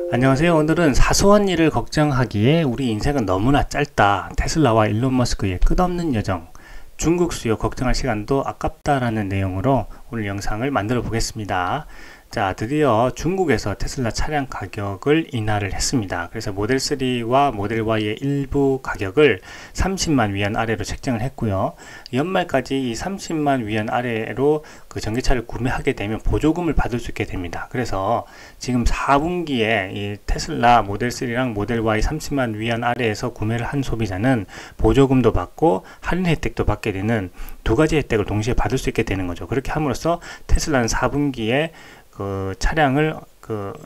안녕하세요. 오늘은 사소한 일을 걱정하기에 우리 인생은 너무나 짧다. 테슬라와 일론 머스크의 끝없는 여정. 중국 수요 걱정할 시간도 아깝다라는 내용으로 오늘 영상을 만들어 보겠습니다. 자, 드디어 중국에서 테슬라 차량 가격을 인하를 했습니다. 그래서 모델 3와 모델 Y의 일부 가격을 30만 위안 아래로 책정을 했고요. 연말까지 이 30만 위안 아래로 그 전기차를 구매하게 되면 보조금을 받을 수 있게 됩니다. 그래서 지금 4분기에 이 테슬라 모델 3랑 모델 Y 30만 위안 아래에서 구매를 한 소비자는 보조금도 받고 할인 혜택도 받게 되는 두 가지 혜택을 동시에 받을 수 있게 되는 거죠. 그렇게 함으로써 테슬라는 4분기에 그 차량을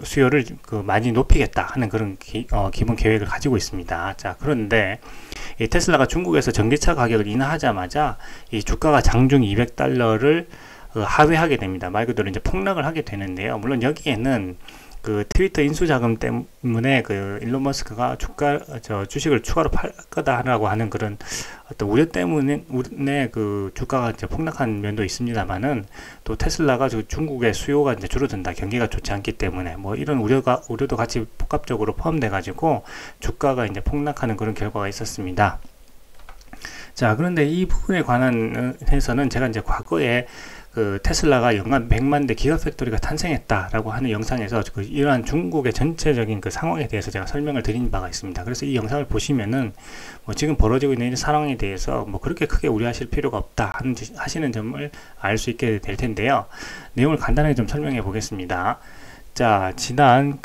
수요를 많이 높이겠다 하는 그런 기본 계획을 가지고 있습니다. 자, 그런데 이 테슬라가 중국에서 전기차 가격을 인하하자마자 이 주가가 장중 200달러를 하회하게 됩니다. 말 그대로 이제 폭락을 하게 되는데요. 물론 여기에는 그 트위터 인수 자금 때문에 그 일론 머스크가 주식을 추가로 팔 거다라고 하는 그런 어떤 우려 때문에 그 주가가 이제 폭락한 면도 있습니다만은, 또 테슬라가 중국의 수요가 이제 줄어든다, 경기가 좋지 않기 때문에 뭐 이런 우려도 같이 복합적으로 포함돼 가지고 주가가 이제 폭락하는 그런 결과가 있었습니다. 자, 그런데 이 부분에 관한 해서는 제가 이제 과거에 그 테슬라가 연간 100만 대 기가팩토리가 탄생했다라고 하는 영상에서 이러한 중국의 전체적인 그 상황에 대해서 제가 설명을 드린 바가 있습니다. 그래서 이 영상을 보시면은 뭐 지금 벌어지고 있는 상황에 대해서 뭐 그렇게 크게 우려하실 필요가 없다 하시는 점을 알 수 있게 될 텐데요. 내용을 간단하게 좀 설명해 보겠습니다. 자, 지난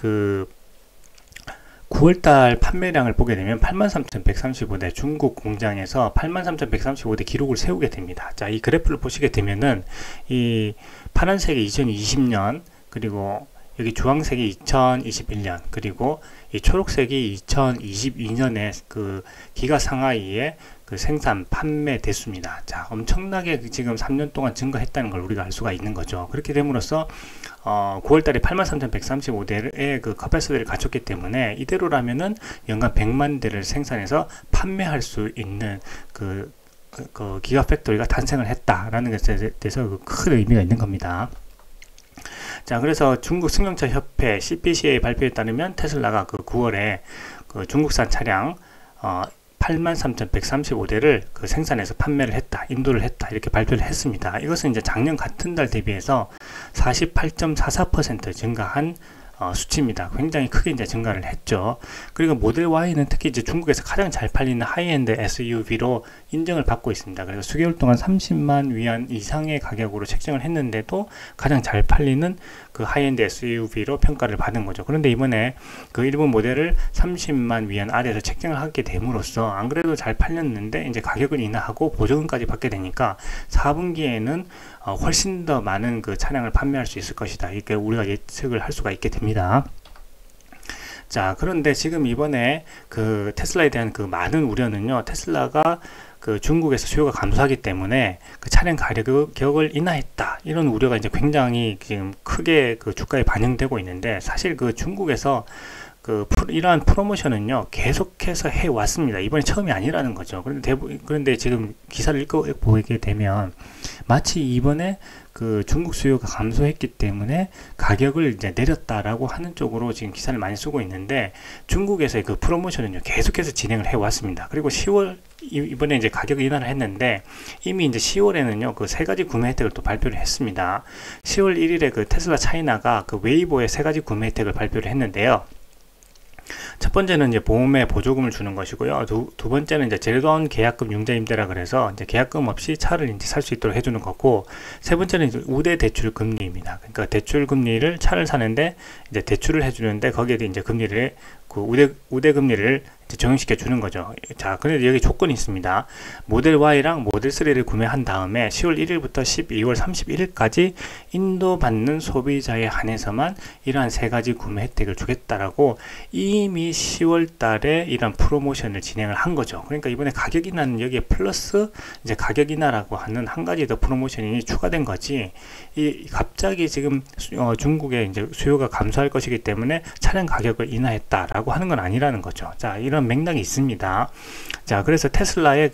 9월달 판매량을 보게 되면 83,135대, 중국 공장에서 83,135대 기록을 세우게 됩니다. 자, 이 그래프를 보시게 되면은 이 파란색이 2020년, 그리고 여기 주황색이 2021년, 그리고 이 초록색이 2022년에 그 기가 상하이의 그 생산 판매 대수입니다. 자, 엄청나게 지금 3년 동안 증가했다는 걸 우리가 알 수가 있는 거죠. 그렇게 됨으로써 9월달에 83,135대의 그 커패시티를 갖췄기 때문에 이대로라면은 연간 100만 대를 생산해서 판매할 수 있는 그 기가팩토리가 탄생을 했다라는 것에 대해서 큰 의미가 있는 겁니다. 자, 그래서 중국 승용차 협회 CPCA 발표에 따르면 테슬라가 그 9월에 그 중국산 차량 83,135대를 생산해서 판매를 했다, 인도를 했다, 이렇게 발표를 했습니다. 이것은 이제 작년 같은 달 대비해서 48.44% 증가한 수치입니다. 굉장히 크게 이제 증가를 했죠. 그리고 모델 Y는 특히 이제 중국에서 가장 잘 팔리는 하이엔드 SUV로 인정을 받고 있습니다. 그래서 수개월 동안 30만 위안 이상의 가격으로 책정을 했는데도 가장 잘 팔리는 그 하이엔드 SUV로 평가를 받은 거죠. 그런데 이번에 그 일본 모델을 30만 위안 아래에서 책정을 하게 됨으로써 안 그래도 잘 팔렸는데 이제 가격을 인하하고 보조금까지 받게 되니까 4분기에는 훨씬 더 많은 그 차량을 판매할 수 있을 것이다, 이렇게 우리가 예측을 할 수가 있게 됩니다. 자, 그런데 지금 이번에 그 테슬라에 대한 그 많은 우려는요, 테슬라가 그 중국에서 수요가 감소하기 때문에 그 차량 가격을 인하했다, 이런 우려가 이제 굉장히 지금 크게 그 주가에 반영되고 있는데, 사실 그 중국에서 이러한 프로모션은요 계속해서 해 왔습니다. 이번이 처음이 아니라는 거죠. 그런데 지금 기사를 읽어보게 되면 마치 이번에 그 중국 수요가 감소했기 때문에 가격을 이제 내렸다라고 하는 쪽으로 지금 기사를 많이 쓰고 있는데, 중국에서의 그 프로모션은요 계속해서 진행을 해 왔습니다. 그리고 10월 이번에 이제 가격 인하를 했는데, 이미 이제 10월에는요 그 세 가지 구매 혜택을 또 발표를 했습니다. 10월 1일에 그 테슬라 차이나가 그 웨이보의 세 가지 구매 혜택을 발표를 했는데요. 첫 번째는 이제 보험에 보조금을 주는 것이고요. 두 번째는 이제 제로다운 계약금 융자 임대라 그래서 이제 계약금 없이 차를 이제 살 수 있도록 해주는 거고, 세 번째는 이제 우대 대출 금리입니다. 그러니까 대출 금리를 차를 사는데 이제 대출을 해주는데 거기에 이제 금리를 우대 금리를 적용시켜 주는 거죠. 자, 그런데 여기 조건이 있습니다. 모델 Y랑 모델 3를 구매한 다음에 10월 1일부터 12월 31일까지 인도받는 소비자에 한해서만 이러한 세 가지 구매 혜택을 주겠다라고 이미 10월 달에 이런 프로모션을 진행을 한 거죠. 그러니까 이번에 가격 인하는 여기에 플러스 이제 가격 인하라고 하는 한 가지 더 프로모션이 추가된 거지, 갑자기 지금 중국의 이제 수요가 감소할 것이기 때문에 차량 가격을 인하했다라고 하는 건 아니라는 거죠. 자, 이런 맥락이 있습니다. 자, 그래서 테슬라의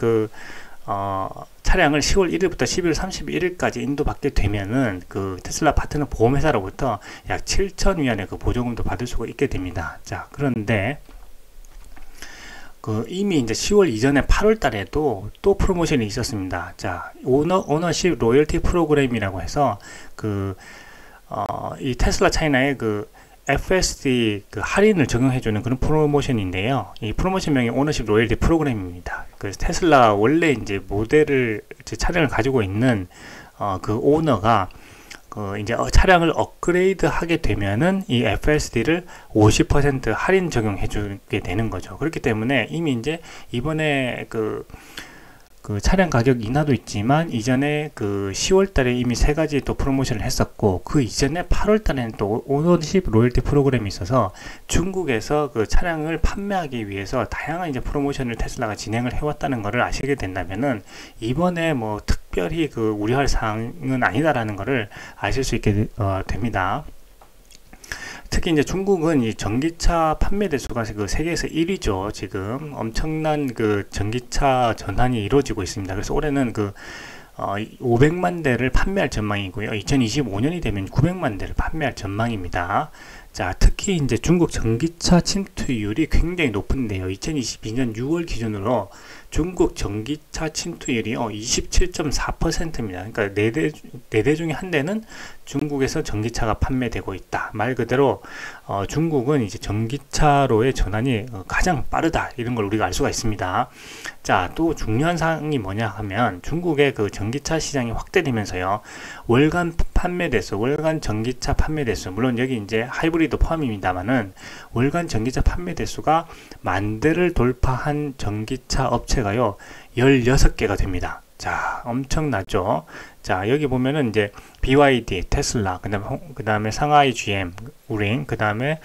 차량을 10월 1일부터 12월 31일까지 인도받게 되면은 그 테슬라 파트너 보험회사로부터 약 7,000위안의 그 보조금도 받을 수가 있게 됩니다. 자, 그런데 그 이미 이제 10월 이전에 8월 달에도 또 프로모션이 있었습니다. 자, 오너십 로열티 프로그램이라고 해서 이 테슬라 차이나의 그 FSD 그 할인을 적용해주는 그런 프로모션인데요. 이 프로모션명이 오너십 로열티 프로그램입니다. 그래서 테슬라 원래 이제 모델을 차량을 가지고 있는 그 오너가 이제 차량을 업그레이드 하게 되면은 이 FSD를 50% 할인 적용해 주게 되는 거죠. 그렇기 때문에 이미 이제 이번에 그 차량 가격 인하도 있지만 이전에 그 10월 달에 이미 세 가지 또 프로모션을 했었고, 그 이전에 8월 달에는 또 오너십 로열티 프로그램이 있어서 중국에서 그 차량을 판매하기 위해서 다양한 이제 프로모션을 테슬라가 진행을 해왔다는 것을 아시게 된다면은 이번에 뭐 특별히 그 우려할 사항은 아니다라는 것을 아실 수 있게 됩니다. 특히 이제 중국은 이 전기차 판매 대수가 그 세계에서 1위죠. 지금 엄청난 그 전기차 전환이 이루어지고 있습니다. 그래서 올해는 그 500만 대를 판매할 전망이고요. 2025년이 되면 900만 대를 판매할 전망입니다. 자, 특히 이제 중국 전기차 침투율이 굉장히 높은데요. 2022년 6월 기준으로 중국 전기차 침투율이 27.4%입니다. 그러니까 4대 중에 한 대는 중국에서 전기차가 판매되고 있다. 말 그대로 중국은 이제 전기차로의 전환이 가장 빠르다. 이런 걸 우리가 알 수가 있습니다. 자, 또 중요한 사항이 뭐냐 하면 중국의 그 전기차 시장이 확대되면서요. 월간 판매 대수, 월간 전기차 판매 대수, 물론 여기 이제 하이브리드 포함입니다만은 월간 전기차 판매 대수가 10,000대를 돌파한 전기차 업체가요 16개가 됩니다. 자, 엄청나죠. 자, 여기 보면은 이제 BYD, 테슬라, 그 다음에 상하이 GM, 우링, 그 다음에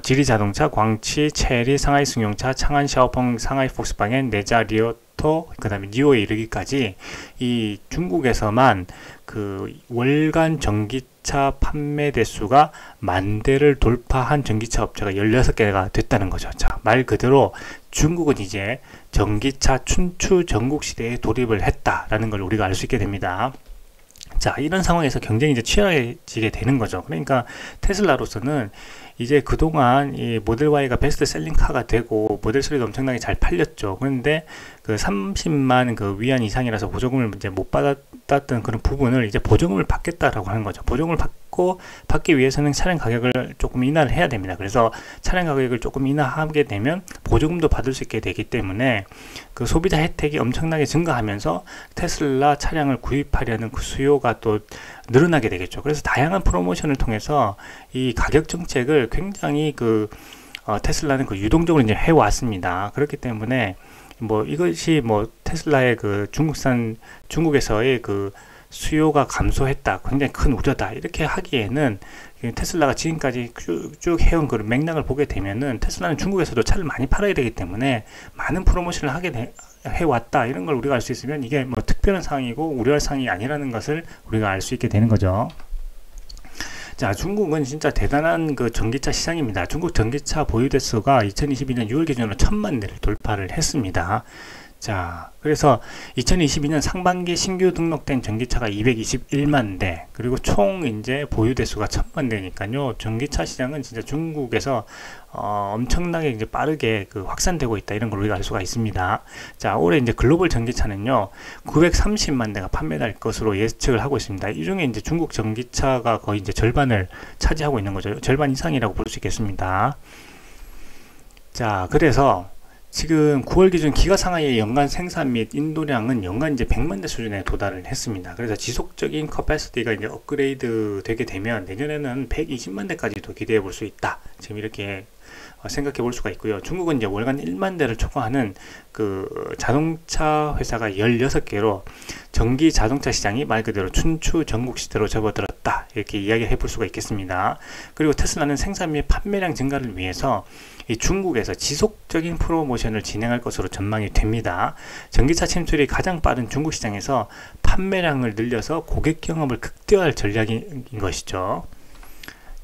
지리자동차, 광치, 체리, 상하이 승용차, 창안 샤오펑, 상하이 폭스바겐, 네자 리오토, 그 다음에 니오에 이르기까지 이 중국에서만 그 월간 전기차 판매 대수가 10,000대를 돌파한 전기차 업체가 16개가 됐다는 거죠. 자, 말 그대로 중국은 이제 전기차 춘추 전국 시대에 돌입을 했다라는 걸 우리가 알 수 있게 됩니다. 자, 이런 상황에서 경쟁이 이제 치열해지게 되는 거죠. 그러니까 테슬라로서는 이제 그동안 이 모델 Y가 베스트 셀링 카가 되고 모델 3도 엄청나게 잘 팔렸죠. 그런데 그 30만 그 위안 이상이라서 보조금을 이제 못 받았던 그런 부분을 이제 보조금을 받겠다라고 하는 거죠. 보조금을 받기 위해서는 차량 가격을 조금 인하를 해야 됩니다. 그래서 차량 가격을 조금 인하하게 되면 보조금도 받을 수 있게 되기 때문에 그 소비자 혜택이 엄청나게 증가하면서 테슬라 차량을 구입하려는 그 수요가 또 늘어나게 되겠죠. 그래서 다양한 프로모션을 통해서 이 가격 정책을 굉장히 테슬라는 그 유동적으로 이제 해왔습니다. 그렇기 때문에 뭐 이것이 뭐 테슬라의 그 중국에서의 그 수요가 감소했다, 굉장히 큰 우려다, 이렇게 하기에는 테슬라가 지금까지 쭉 해온 그 맥락을 보게 되면은 테슬라는 중국에서도 차를 많이 팔아야 되기 때문에 많은 프로모션을 해왔다, 이런 걸 우리가 알 수 있으면 이게 뭐 특별한 상황이고 우려할 상황이 아니라는 것을 우리가 알 수 있게 되는 거죠. 자, 중국은 진짜 대단한 그 전기차 시장입니다. 중국 전기차 보유 대수가 2022년 6월 기준으로 10,000만 대를 돌파를 했습니다. 자, 그래서 2022년 상반기 신규 등록된 전기차가 221만 대, 그리고 총 이제 보유 대수가 1,000만 대니까요. 전기차 시장은 진짜 중국에서 엄청나게 이제 빠르게 확산되고 있다, 이런 걸 우리가 알 수가 있습니다. 자, 올해 이제 글로벌 전기차는요 930만 대가 판매될 것으로 예측을 하고 있습니다. 이 중에 이제 중국 전기차가 거의 이제 절반을 차지하고 있는 거죠. 절반 이상이라고 볼 수 있겠습니다. 자, 그래서 지금 9월 기준 기가 상하이의 연간 생산 및 인도량은 연간 이제 100만 대 수준에 도달을 했습니다. 그래서 지속적인 커패시티가 이제 업그레이드 되게 되면 내년에는 120만 대까지도 기대해 볼 수 있다. 지금 이렇게 생각해 볼 수가 있고요. 중국은 이제 월간 1만 대를 초과하는 그 자동차 회사가 16개로 전기 자동차 시장이 말 그대로 춘추 전국 시대로 접어들었다, 이렇게 이야기해 볼 수가 있겠습니다. 그리고 테슬라는 생산 및 판매량 증가를 위해서 이 중국에서 지속적인 프로모션을 진행할 것으로 전망이 됩니다. 전기차 침투율이 가장 빠른 중국 시장에서 판매량을 늘려서 고객 경험을 극대화할 전략인 것이죠.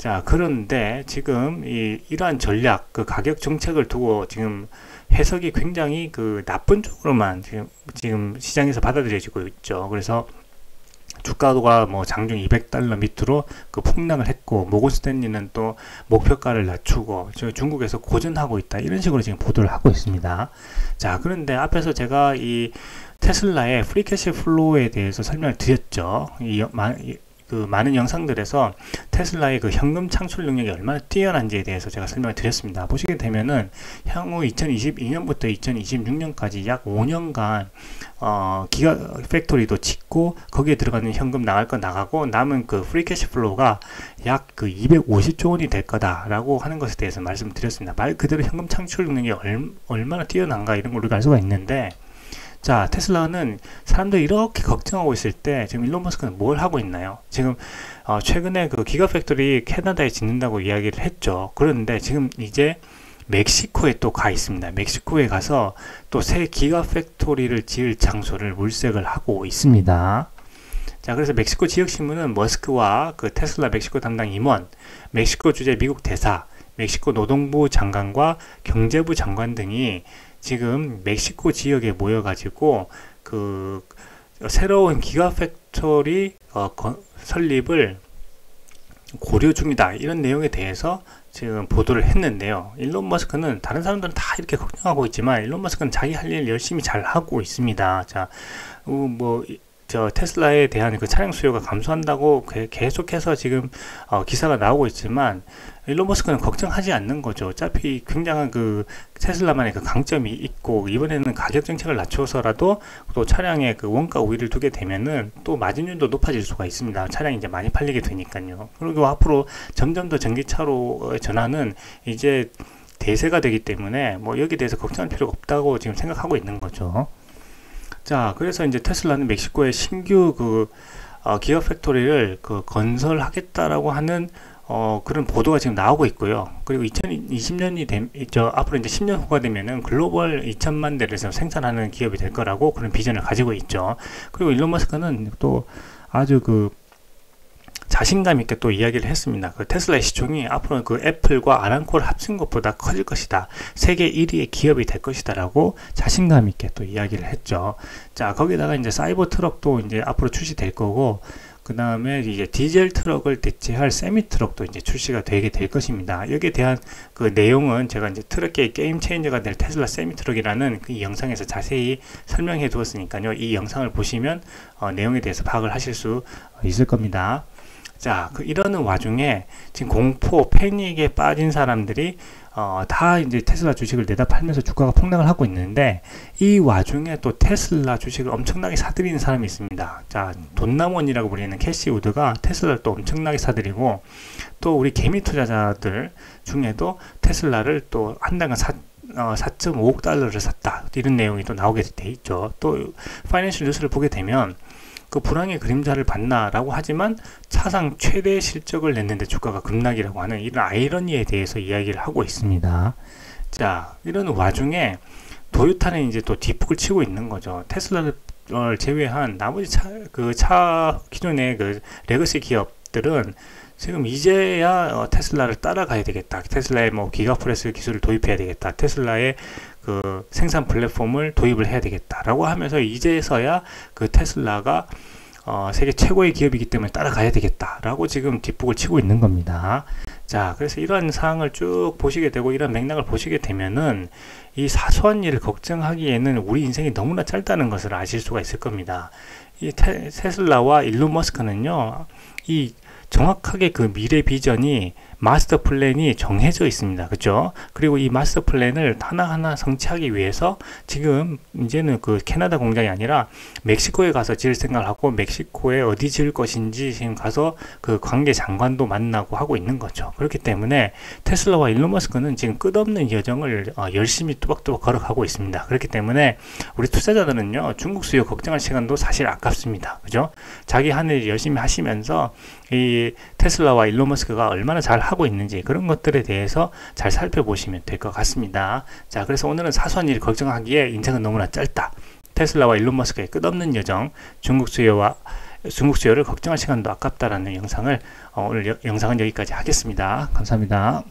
자, 그런데 지금 이러한 전략, 그 가격 정책을 두고 지금 해석이 굉장히 그 나쁜 쪽으로만 지금 시장에서 받아들여지고 있죠. 그래서 주가가 뭐 장중 200달러 밑으로 그 폭락을 했고, 모건 스탠리는 또 목표가를 낮추고 중국에서 고전하고 있다, 이런 식으로 지금 보도를 하고 있습니다. 자, 그런데 앞에서 제가 이 테슬라의 프리캐시 플로우에 대해서 설명을 드렸죠. 그 많은 영상들에서 테슬라의 그 현금 창출 능력이 얼마나 뛰어난지에 대해서 제가 설명을 드렸습니다. 보시게 되면은 향후 2022년부터 2026년까지 약 5년간 기가 팩토리도 짓고, 거기에 들어가는 현금 나갈 거 나가고, 남은 그 프리캐시 플로우가 약 그 250조 원이 될 거다라고 하는 것에 대해서 말씀드렸습니다. 말 그대로 현금 창출 능력이 얼마나 뛰어난가, 이런 걸 우리가 알 수가 있는데, 자, 테슬라는 사람들이 이렇게 걱정하고 있을 때 지금 일론 머스크는 뭘 하고 있나요? 지금 최근에 그 기가 팩토리 캐나다에 짓는다고 이야기를 했죠. 그런데 지금 이제 멕시코에 또 가 있습니다. 멕시코에 가서 또 새 기가 팩토리를 지을 장소를 물색을 하고 있습니다. 자, 그래서 멕시코 지역신문은 머스크와 그 테슬라 멕시코 담당 임원, 멕시코 주재 미국 대사, 멕시코 노동부 장관과 경제부 장관 등이 지금 멕시코 지역에 모여가지고 그 새로운 기가팩토리 설립을 고려 중이다, 이런 내용에 대해서 지금 보도를 했는데요. 일론 머스크는, 다른 사람들은 다 이렇게 걱정하고 있지만 일론 머스크는 자기 할 일 열심히 잘 하고 있습니다. 자, 테슬라에 대한 그 차량 수요가 감소한다고 계속해서 지금 기사가 나오고 있지만, 일론 머스크는 걱정하지 않는 거죠. 어차피 굉장한 그 테슬라만의 그 강점이 있고, 이번에는 가격 정책을 낮춰서라도 또 차량의 그 원가 우위를 두게 되면은 또 마진율도 높아질 수가 있습니다. 차량이 이제 많이 팔리게 되니까요. 그리고 앞으로 점점 더 전기차로 전환은 이제 대세가 되기 때문에 뭐 여기에 대해서 걱정할 필요가 없다고 지금 생각하고 있는 거죠. 자, 그래서 이제 테슬라는 멕시코에 신규 기가 팩토리를 건설하겠다라고 하는 그런 보도가 지금 나오고 있고요. 그리고 2020년이 앞으로 이제 10년 후가 되면은 글로벌 2천만 대를 생산하는 기업이 될 거라고 그런 비전을 가지고 있죠. 그리고 일론 머스크는 또 아주 자신감 있게 또 이야기를 했습니다. 그 테슬라의 시총이 앞으로 그 애플과 아람코를 합친 것보다 커질 것이다, 세계 1위의 기업이 될 것이다 라고 자신감 있게 또 이야기를 했죠. 자, 거기다가 이제 사이버 트럭도 이제 앞으로 출시될 거고, 그 다음에 이제 디젤 트럭을 대체할 세미 트럭도 이제 출시가 되게 될 것입니다. 여기에 대한 그 내용은 제가 이제 트럭계의 게임 체인저가 될 테슬라 세미 트럭이라는 그 영상에서 자세히 설명해 두었으니까요. 이 영상을 보시면 내용에 대해서 파악을 하실 수 있을 겁니다. 자, 이러는 와중에 지금 공포, 패닉에 빠진 사람들이 다 이제 테슬라 주식을 내다 팔면서 주가가 폭락을 하고 있는데, 이 와중에 또 테슬라 주식을 엄청나게 사들이는 사람이 있습니다. 자, 돈남원이라고 불리는 캐시 우드가 테슬라를 또 엄청나게 사들이고, 또 우리 개미 투자자들 중에도 테슬라를 또 한 달간 4.5억 달러를 샀다, 이런 내용이 또 나오게 돼 있죠. 또 파이낸셜 뉴스를 보게 되면 그 불황의 그림자를 봤나라고 하지만 사상 최대 실적을 냈는데 주가가 급락이라고 하는 이런 아이러니에 대해서 이야기를 하고 있습니다. 자, 이런 와중에 도요타는 이제 또 뒷북을 치고 있는 거죠. 테슬라를 제외한 나머지 기존의 그 레거시 기업들은 지금 이제야 테슬라를 따라가야 되겠다, 테슬라의 뭐 기가프레스 기술을 도입해야 되겠다, 테슬라의 그 생산 플랫폼을 도입을 해야 되겠다라고 하면서 이제서야 그 테슬라가 세계 최고의 기업이기 때문에 따라가야 되겠다라고 지금 뒷북을 치고 있는 겁니다. 자, 그래서 이러한 사항을 쭉 보시게 되고, 이런 맥락을 보시게 되면은 이 사소한 일을 걱정하기에는 우리 인생이 너무나 짧다는 것을 아실 수가 있을 겁니다. 이 테슬라와 일론 머스크는요, 이 정확하게 그 미래 비전이, 마스터 플랜이 정해져 있습니다. 그죠? 그리고 이 마스터 플랜을 하나하나 성취하기 위해서 지금 이제는 그 캐나다 공장이 아니라 멕시코에 가서 지을 생각을 하고, 멕시코에 어디 지을 것인지 지금 가서 그 관계 장관도 만나고 하고 있는 거죠. 그렇기 때문에 테슬라와 일론 머스크는 지금 끝없는 여정을 열심히 뚜벅뚜벅 걸어가고 있습니다. 그렇기 때문에 우리 투자자들은요, 중국 수요 걱정할 시간도 사실 아깝습니다. 그죠? 자기 하늘 열심히 하시면서 이 테슬라와 일론 머스크가 얼마나 잘 하고 있는지, 그런 것들에 대해서 잘 살펴보시면 될 것 같습니다. 자, 그래서 오늘은 사소한 일 걱정하기에 인생은 너무나 짧다, 테슬라와 일론 머스크의 끝없는 여정, 중국 수요와 중국 수요를 걱정할 시간도 아깝다라는 영상을 오늘 영상은 여기까지 하겠습니다. 감사합니다.